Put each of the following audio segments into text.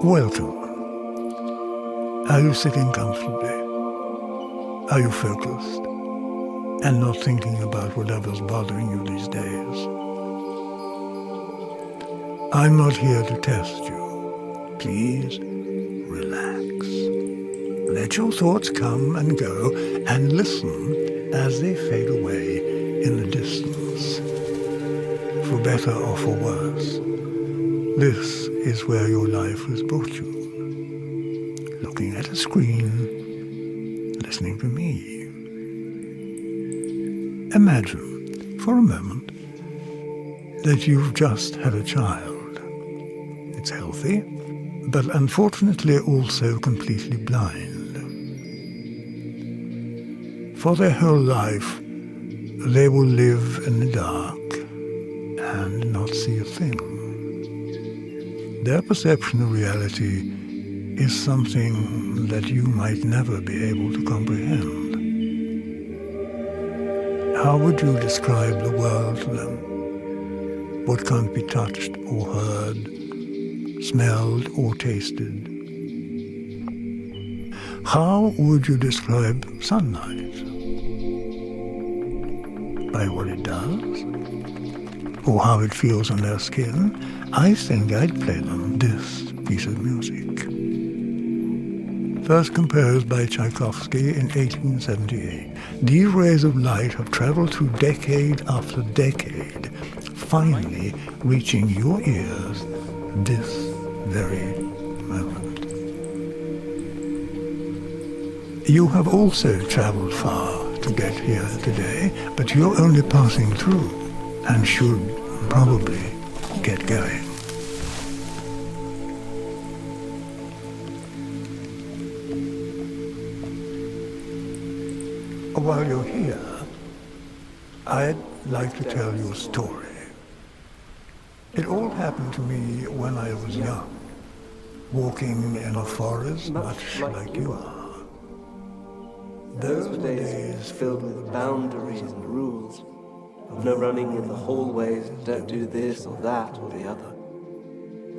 Welcome. Are you sitting comfortably? Are you focused and not thinking about whatever's bothering you these days? I'm not here to test you. Please relax. Let your thoughts come and go and listen as they fade away in the distance. For better or for worse, this is where your life has brought you. Looking at a screen, listening to me. Imagine for a moment that you've just had a child. It's healthy, but unfortunately also completely blind. For their whole life, they will live in the dark and not see a thing. Their perception of reality is something that you might never be able to comprehend. How would you describe the world to them? What can't be touched or heard, smelled or tasted? How would you describe sunlight? By what it does? Or how it feels on their skin? I think I'd play them this piece of music. First composed by Tchaikovsky in 1878, these rays of light have traveled through decade after decade, finally reaching your ears this very moment. You have also traveled far to get here today, but you're only passing through and should probably get going. While you're here, I'd like to tell you a story. It all happened to me when I was young, walking in a forest much like you are. Those were days filled with boundaries and rules. No running in the hallways, don't do this or that or the other.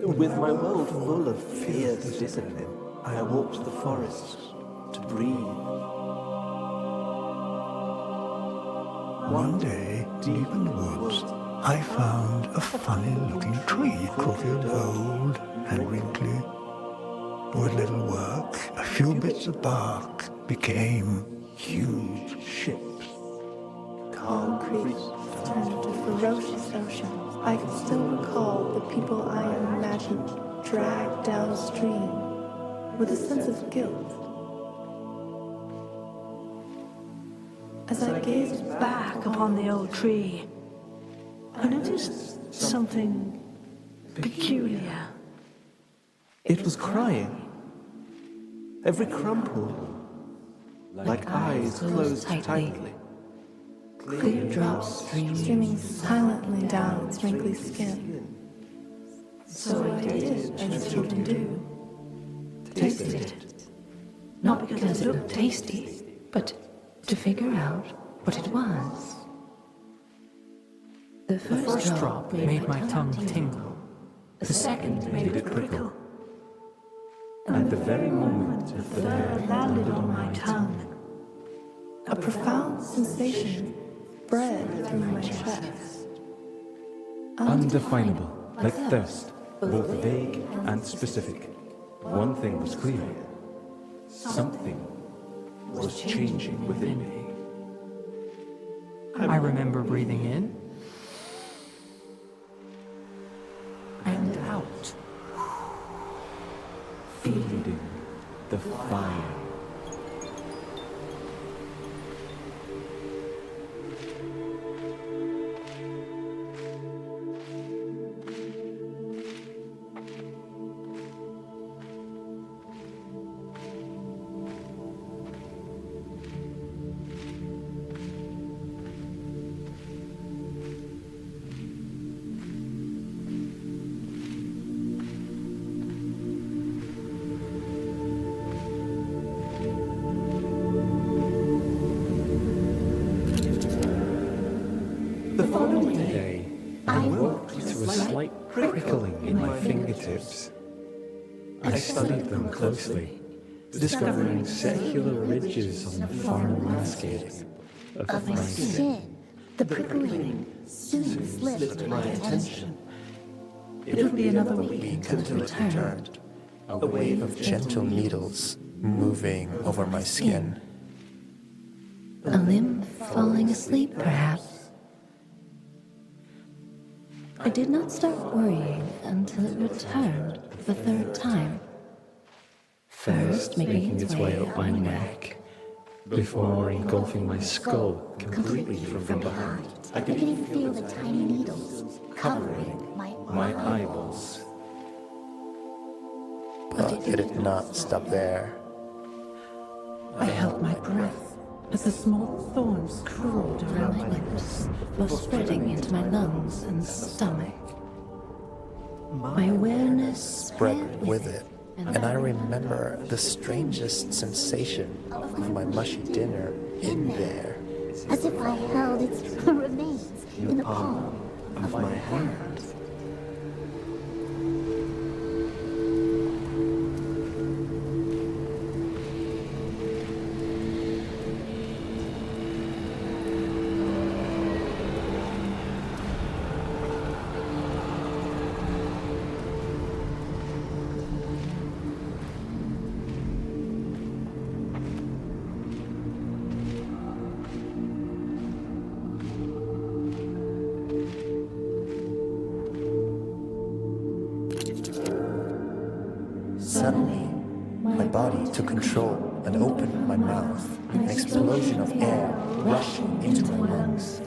With my world full of fierce discipline, I walked the forests to breathe. One day, deep in the woods, I found a funny-looking tree, crooked, old, and wrinkly. With little work, a few bits of bark became huge ships. Calm creeks turned to ferocious oceans. I can still recall the people I imagined dragged downstream with a sense of guilt. As I gazed back upon the old tree, I noticed something peculiar. It was crying. Every crumple, like eyes closed tightly. clear drops streaming silently down its wrinkly skin. So I did as children do. Tasted it. Not because it looked tasty, but to figure out what it was. The first drop made my tongue tingle. The second made it prickle. And at the very moment the third landed on my tongue, A profound sensation spread through my chest. Undefinable, like thirst, both vague and specific. One thing was clear. Something was changing within me. I remember breathing in and out, Feeding the fire. The following day, Day, I woke to a slight prickling in my fingertips. I studied them closely, discovering secular ridges on the far landscape of my skin. The prickling soon slipped my attention. It would be another week until it returned, a wave of gentle needles moving over my skin. A limb falling asleep, perhaps. I did not start worrying until it returned the third time. First making its way up my neck, before engulfing my skull completely from behind. I could even feel the tiny needles covering My eyeballs. But it did not stop there. I held my breath as the small thorns crawled around my lips, while spreading into my lungs and stomach. My awareness Spread with it, and I remember the strangest sensation of my mushy dinner in there. as if I held its remains in the palm of my hand. Suddenly, my body took control and opened my mouth. An explosion of air rushing into my lungs.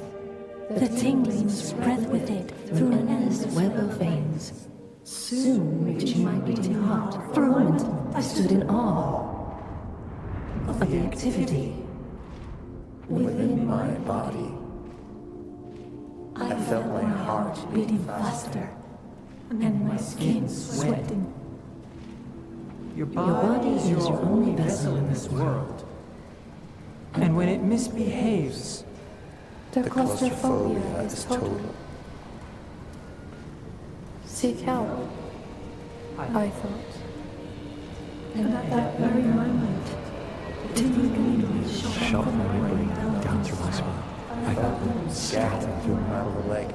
The tingling spread with it through an endless web of veins, soon reaching my beating heart. For a moment, I stood in awe of the activity Within my body, I felt my heart beating faster and my skin sweating. Your body is your only vessel in this world. And when it misbehaves, The The claustrophobia claustrophobia is is total. total. Seek help, I thought. And at that very moment, tingling Shot my brain down through my spine. I felt them Scatter through my lower leg.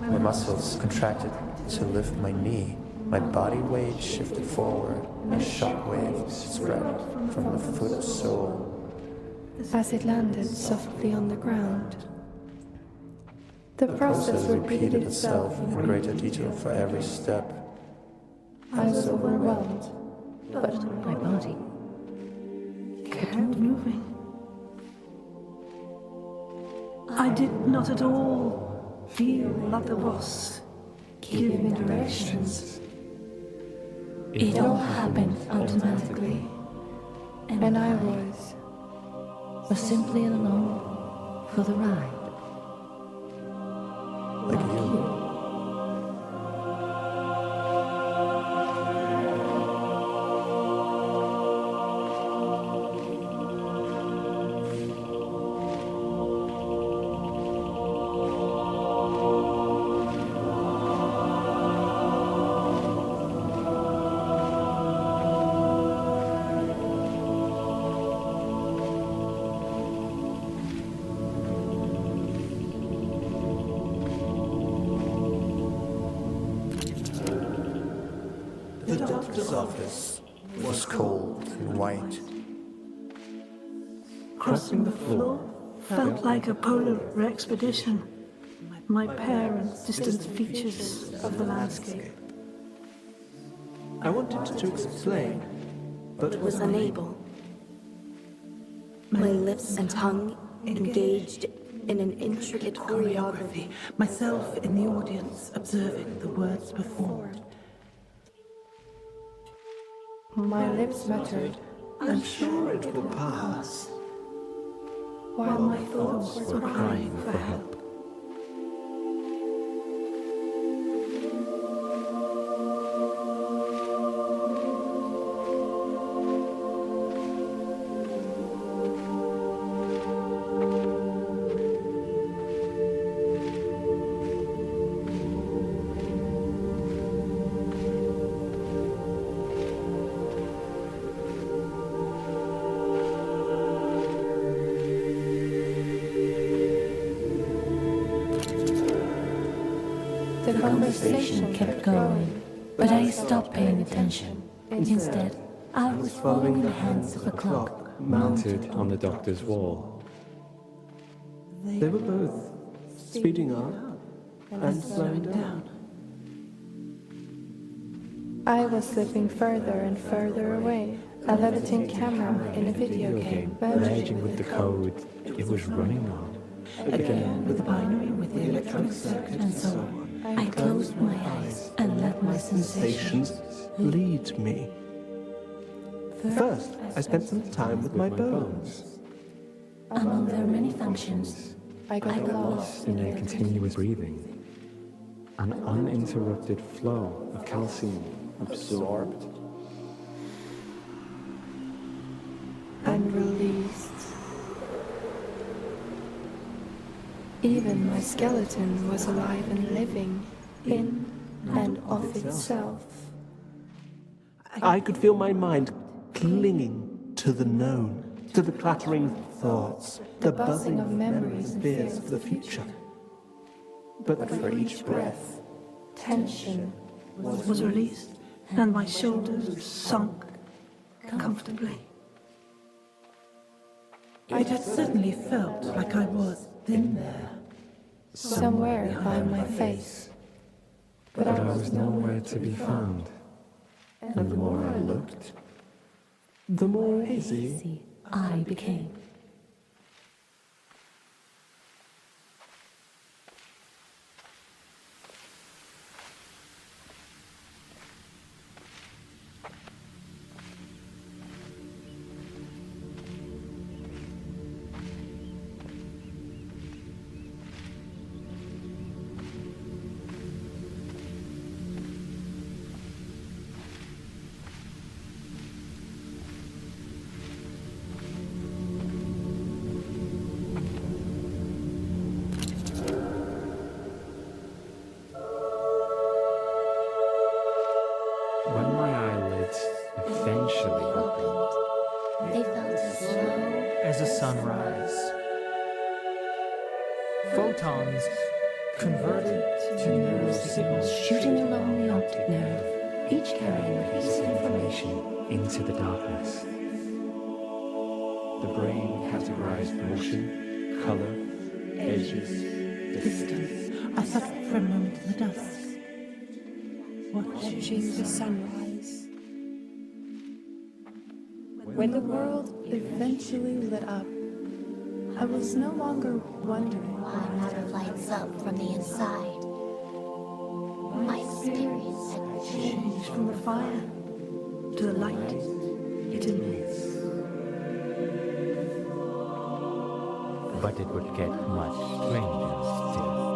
My muscles contracted to lift my knee. My body weight shifted forward, and shockwaves spread from the foot sole. As it landed softly on the ground. The process repeated itself in greater detail for every step. I was overwhelmed, but my body. Kept moving. I did not at all feel like I was giving directions. It all happened automatically, and I was simply along for the ride. Like you. The doctor's office was cold and white. Crossing the floor felt like a polar expedition. My parents' distant features of the landscape. I wanted to explain, but was unable. My lips and tongue engaged in an intricate choreography. Myself in the audience observing the words performed. my lips muttered, I'm sure it will pass. while my thoughts were Crying for help. The conversation kept going, but I stopped paying attention. Instead, I was following the hands of a clock mounted on the doctor's wall. They were both speeding up and slowing down. I was slipping further and further away. A levitating camera in a video game, merging with the code it was running on. Again, with the binary, with the electronic circuit, and so on. I closed my eyes and let my sensations lead me. First, I spent some time with my bones. Among their many functions, I got lost In their continuous breathing, an uninterrupted flow of calcium absorbed and released. Even my skeleton was alive and living in and of itself. I could feel my mind clinging to the known, to the clattering thoughts, the buzzing of memories and fears of the future. But for each breath, Tension Was released, and my shoulders sunk comfortably. it had certainly felt like I was in there. somewhere by my face. But but I was nowhere to be found. and the more I looked, the more easy. easy I became. When my eyelids eventually opened, They felt as slow As a sunrise. Photons converted to neural signals shooting along the optic nerve, each carrying a piece of information. into the darkness. The brain categorized motion, color, edges, Distance. I sat for a moment in the dusk, watching the sunrise. When the world eventually lit up, I was no longer wondering Why matter lights up from the inside? My experience had changed. Changed from the fire to the light it emits. but it would get much stranger still.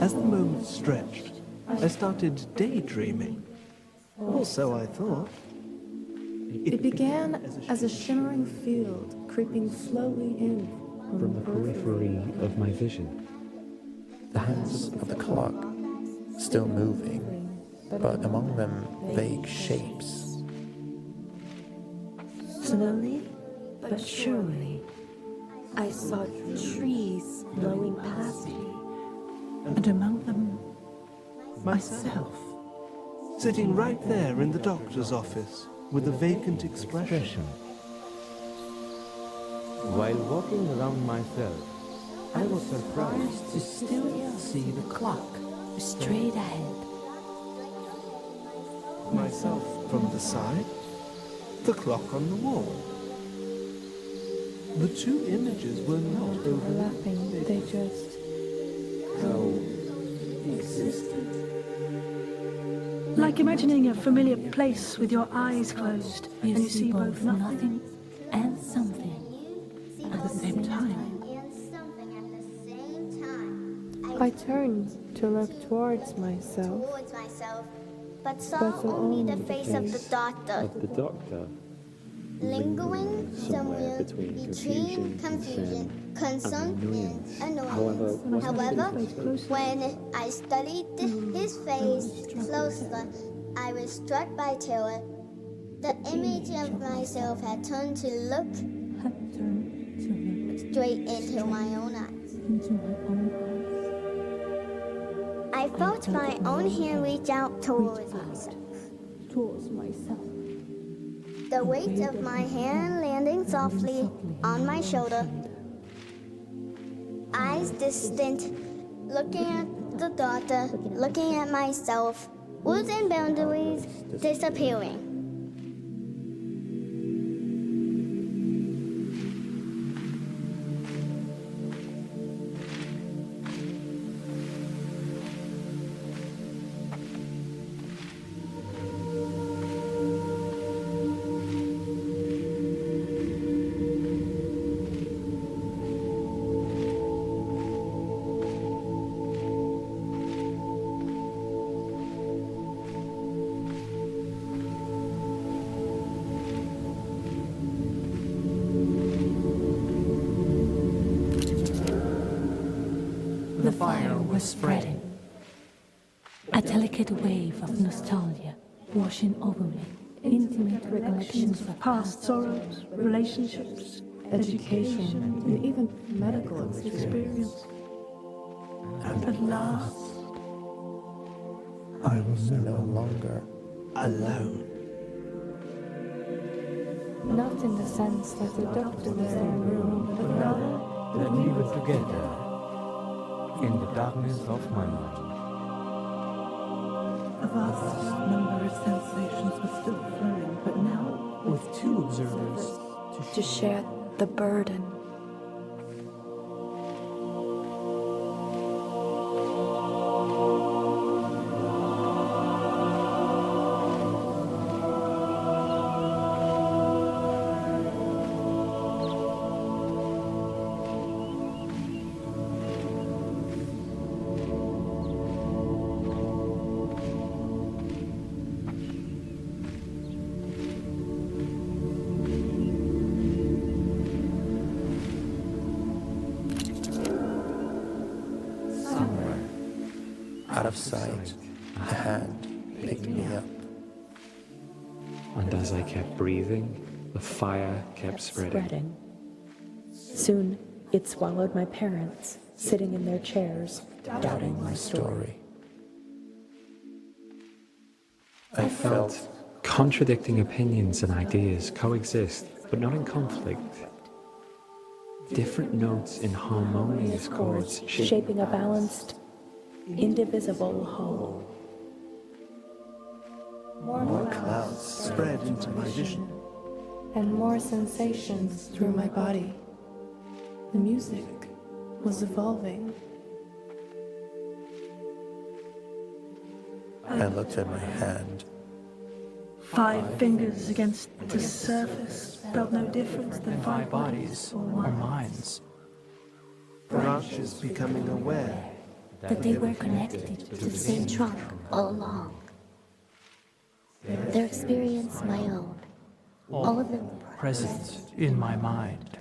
As the moment stretched, I started daydreaming. Or so I thought. It began as a shimmering field creeping slowly in From the periphery of my vision, The hands of the clock, still moving, but among them vague shapes. Slowly but surely, I saw trees blowing past me. and among them, myself. Sitting right there in the doctor's office with a vacant expression. While walking around myself, I was surprised To still see the clock. straight ahead. Myself from the side, the clock on the wall. The two images were not overlapping. They just existed. Like imagining a familiar place with your eyes closed You and you see both nothing. and something At the same time, I turned to look towards myself, but saw only the face of the doctor, The doctor, lingering somewhere between confusion, concern, and annoyance. However, when I studied his face closer, I was struck by terror. The image of myself had turned to look straight into my own eyes. I felt my own hand reach out towards myself. The weight of my hand landing softly on my shoulder. Eyes distant, looking at the daughter, looking at myself. Words and boundaries disappearing. The fire was spreading. A delicate wave of nostalgia washing over me. Intimate recollections of Past sorrows, relationships, education, and even medical experience. And At last, I was No longer alone. not in the sense that the doctor was in the room, but rather That we were together in the darkness of my mind. a vast number of sensations were still flowing, but now With two observers to share the burden. out of sight, a hand picked me up. And as I kept breathing, the fire kept spreading. Soon, it swallowed my parents, sitting in their chairs, doubting my story. I felt Contradicting opinions and ideas coexist, but not in conflict. Different notes in harmonious chords Shaping a balanced, indivisible whole. More clouds spread into my vision. And more sensations through my body. The music was evolving. I looked at my hand. 5 fingers against the surface felt no difference than 5 bodies or minds. Branches becoming aware that they were connected to the same trunk all along. Their experience my own, all of them Present in my mind.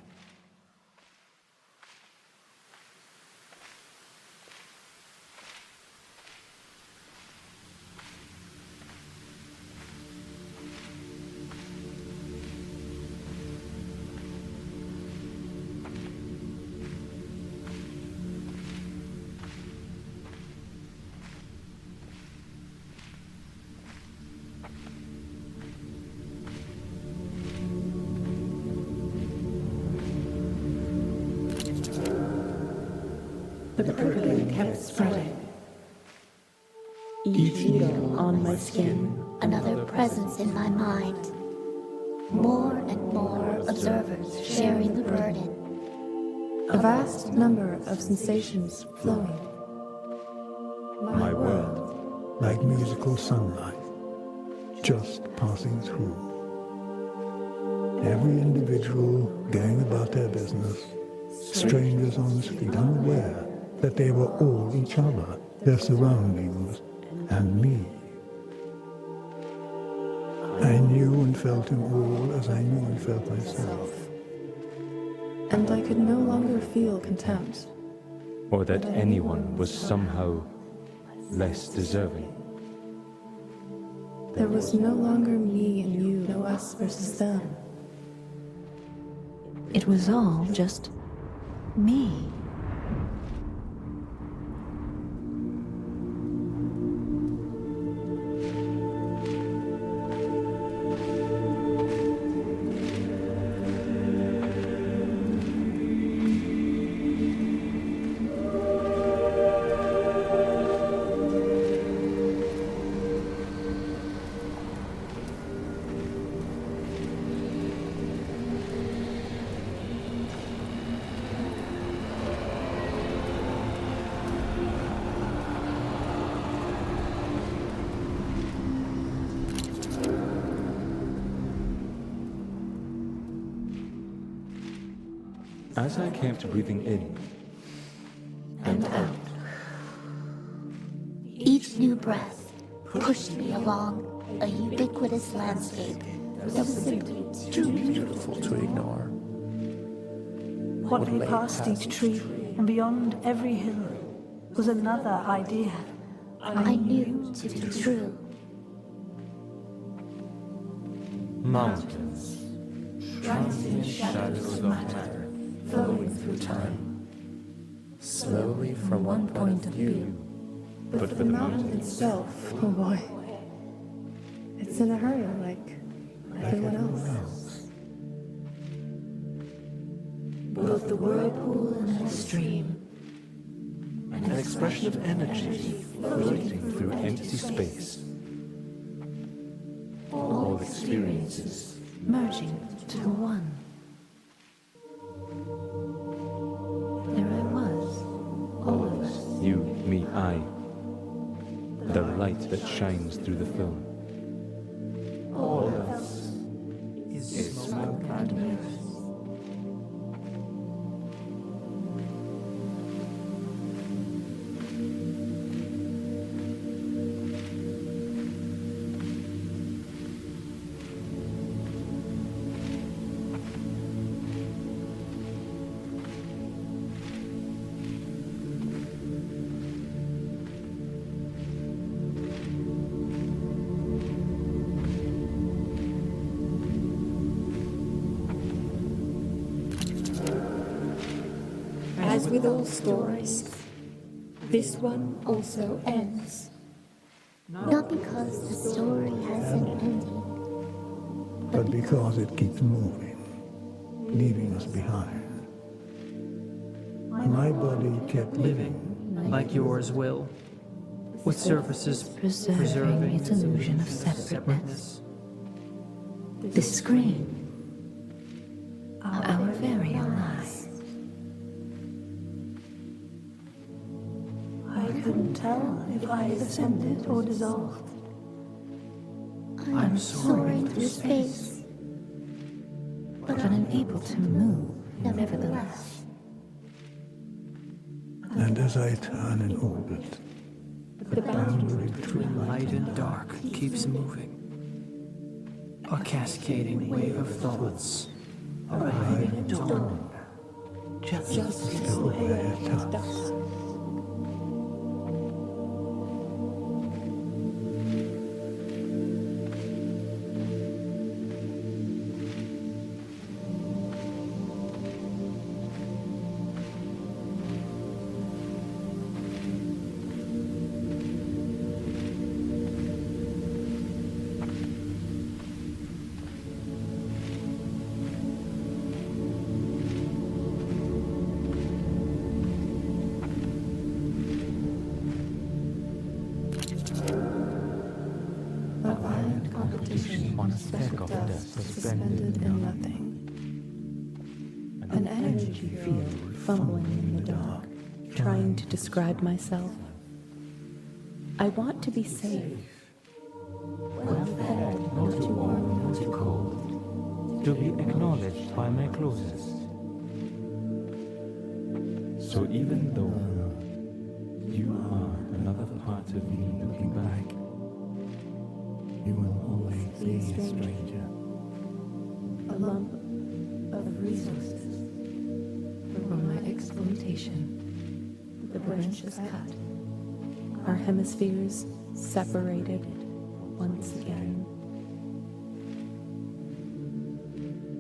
The prickling kept spreading. Each needle on my skin, another presence in my mind. More and more observers sharing the burden. A vast number of sensations flowing. My world, like musical sunlight, just passing through. Every individual going about their business, strangers on the street unaware that they were all each other, their surroundings, and me. I knew and felt him all as I knew and felt myself. And I could no longer feel contempt. Or that anyone was somehow less deserving. There was no longer me and you, no us versus them. It was all just me. As I kept breathing in and out, each new breath pushed me along a ubiquitous landscape that was simply too beautiful to ignore. What lay past each tree and beyond every hill was another idea I knew to be true. Mountains, transient shadows of matter, flowing through time, slowly from one point of view. But for the mountain itself, oh boy, it's in a hurry like everyone else. Both the whirlpool and the stream. an expression of energy floating through empty space. All experiences merging to one. There I was, all of us. You, me, I. The light that shines through the film. All of us is smoke and mirrors. As with all stories, this one also ends. Not because the story has an ending, but because it keeps moving, leaving us behind. My body kept living, like yours will, with surfaces preserving its illusion of separateness. The screen, our very own eyes. I couldn't tell if I ascended or dissolved. I'm soaring through space, but unable to move, nevertheless. and as I turn in orbit, the boundary between light and dark keeps moving. A cascading wave of thoughts, arriving at dawn, just still there at dusk. On a speck of dust suspended in nothing. An energy field fumbling in the dark, trying to describe myself. I want to be safe. well fed, not too warm, not too cold, to be acknowledged by my closest. So even though of you looking back. You will always be a stranger. A lump of resources for my exploitation. The branch is cut. Our hemispheres separated once again.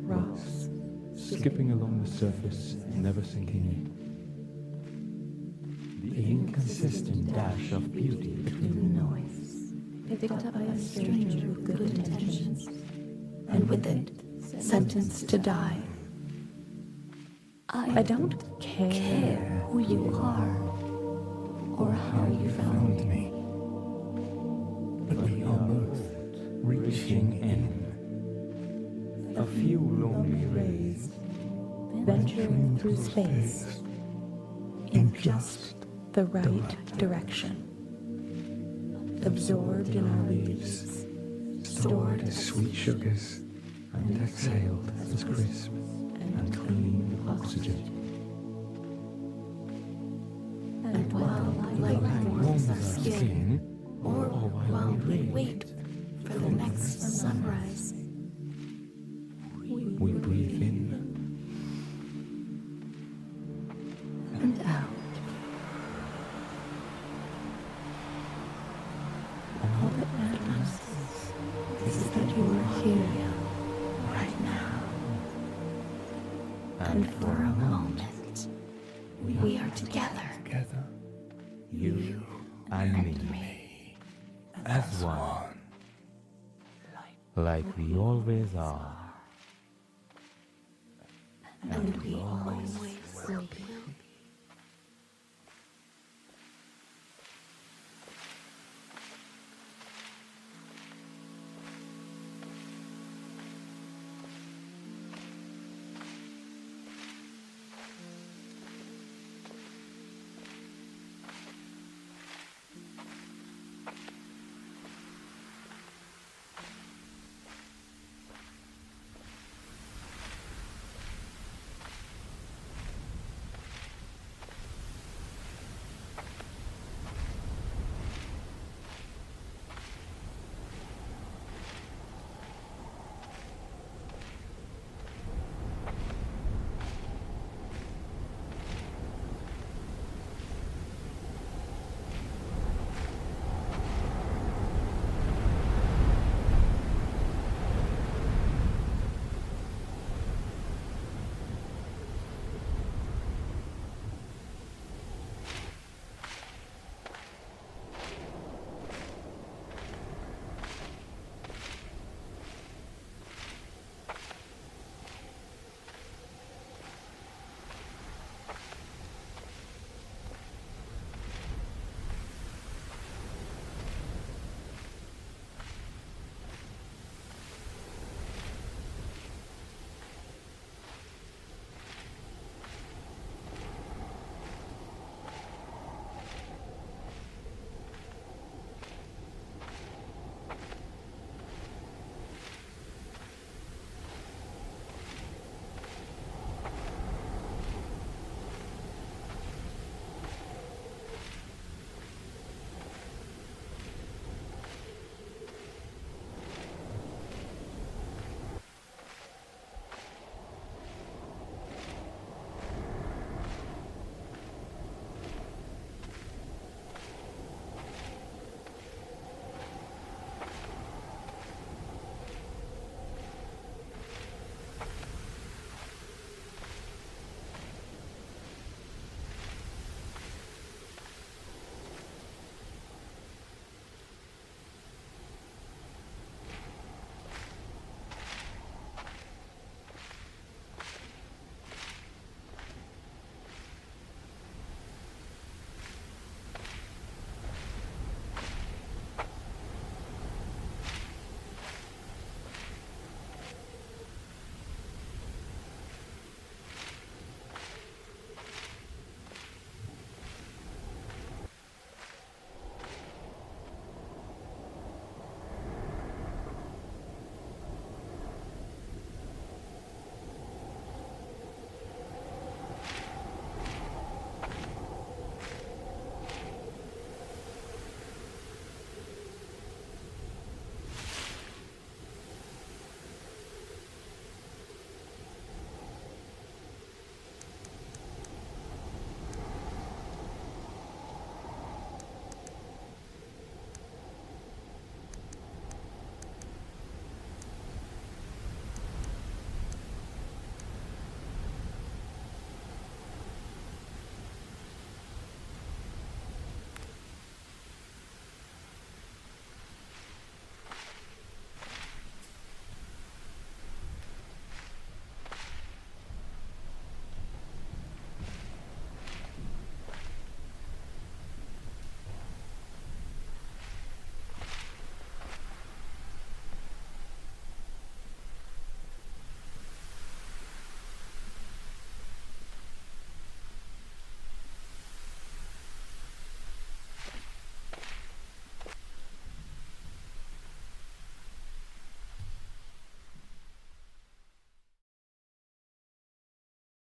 Rocks Skipping along the surface, never sinking in. The inconsistent dash of beauty between the noise. picked up by a stranger with good intentions, and with it, sentenced to die. I don't care who you are, or how you found me. But we are both reaching in. A few lonely rays, Venturing through space in just the right direction. Absorbed in our leaves, stored as sweet sugars, and exhaled as crisp and clean oxygen. and while light warms our skin, or while we wait for the next sunrise, We breathe in and out. All that matters is that you are here, right now. And for a moment, we are together. you and me, as one, like we always are. And we always will be.